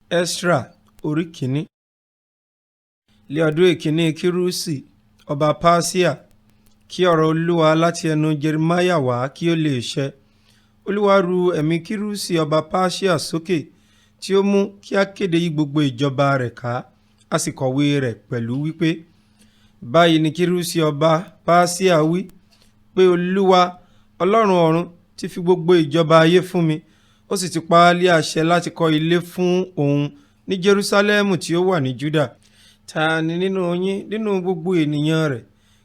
Esra orí kìíní. Lé ọdún èkíní Kírusi ọba Persia, kí ọ̀rọ̀ Olúwa láti ẹnu Jeremiah wá kí ó lè ṣẹ. Olúwa ru ẹ̀mí Kírusi ọba Persia sókè, tí ó mú kí a kéde yí gbogbo ìjọba rẹ̀ ká, a sì kọ̀wé rẹ̀ pẹ̀lú wípé, báyìí ni Kírusi ọba Persia wí, pé Olúwa Ọlọ́run ọ̀run ti fi gbogbo ìjọba ayé fún mi, ó sì ti pa á lé àṣẹ láti kọ́ ilé fún òun ní Jerusalẹmu tí ó wà ní Juda. Ta ni nínú yín, nínú gbogbo ènìyàn rẹ̀,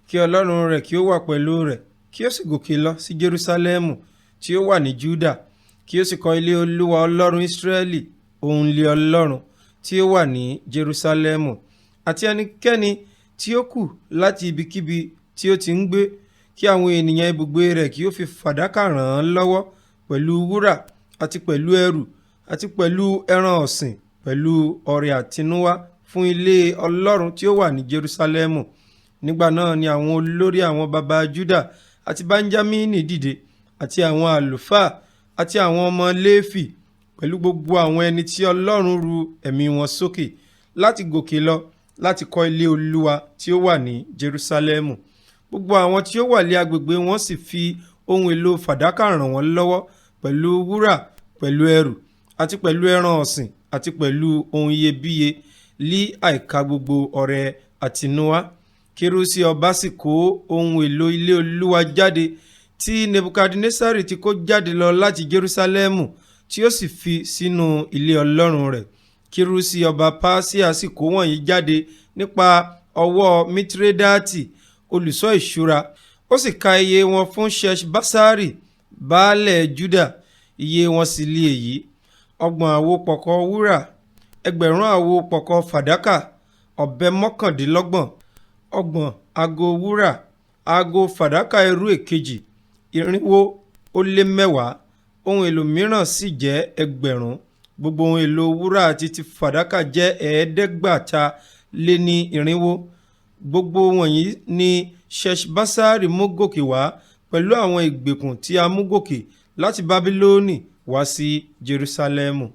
kí Ọlọ́run rẹ̀ kí ó wà pẹ̀lú rẹ̀, kí ó sì gòkè lọ sí Jerusalẹmu tí ó wà ní Juda, kí ó sì kọ́ ilé Olúwa Ọlọ́run Israẹli, òun lé Ọlọ́run tí ó wà ní Jerusalẹmu. Àti ẹnikẹ́ni tí ó kù láti ibikíbi tí ó ti ń gbé, kí àwọn ènìyàn ibùgbé rẹ̀ kí ó fi fàdákà ràn án lọ́wọ́ pẹ̀lú wúrà àti pẹ̀lú ẹrù àti pẹ̀lú ẹran ọ̀sìn, pẹ̀lú ọrẹ àtinúwá fún ilé Ọlọ́run tí ó wà ní Jerusalẹmu. Nígbà náà ni àwọn olórí àwọn baba Juda àti Benjamini dìde, àti àwọn àlùfáà àti àwọn ọmọ Léfì, pẹ̀lú gbogbo àwọn ẹni tí Ọlọ́run ru ẹ̀mí wọn sókè láti gòkè lọ láti kọ́ ilé Olúwa tí ó wà ní Jerusalẹmu. Gbogbo àwọn tí ó wà lé agbègbè wọn sì fi ohun èlò fàdákà ràn wọ́n lọ́wọ́, pẹ̀lú wúrà, pẹ̀lú ẹrù àti pẹ̀lú ẹran ọ̀sìn àti pẹ̀lú ohun iyebíye, lí àìka gbogbo ọrẹ àtinúwá. Kírusi ọba sì kó ohun èlò ilé Olúwa jáde tí Nebuchadnezzar ti kó jáde lọ láti Jerusalẹmu, tí ó sì fi sínú ilé Ọlọ́run rẹ̀. Kírusi ọba Persia sì kó wọ̀nyí jáde nípa ọwọ́ Mitredati, olùṣọ́ ìṣúra. Ó sì ka iye wọn fún Ṣeṣbaṣari baálẹ̀ Juda, iye wọn sì lé èyí: 30 àwo pọ̀kọ̀ wúrà, 1000 àwo pọ̀kọ̀ fàdákà, ọ̀bẹ 29, 30 ago wúrà, ago fàdákà irú èkejì, 410. Ohun èlò mìíràn sì jẹ́ 1000. Gbogbo ohun èlò wúrà àti ti fàdákà jẹ́ 740. Gbogbo wọ̀nyí ni Ṣeṣbaṣari mú gòkè wá pẹ̀lú àwọn ìgbèkùn tí a mú gòkè láti Bábílónì wá sí Jerusalẹmu.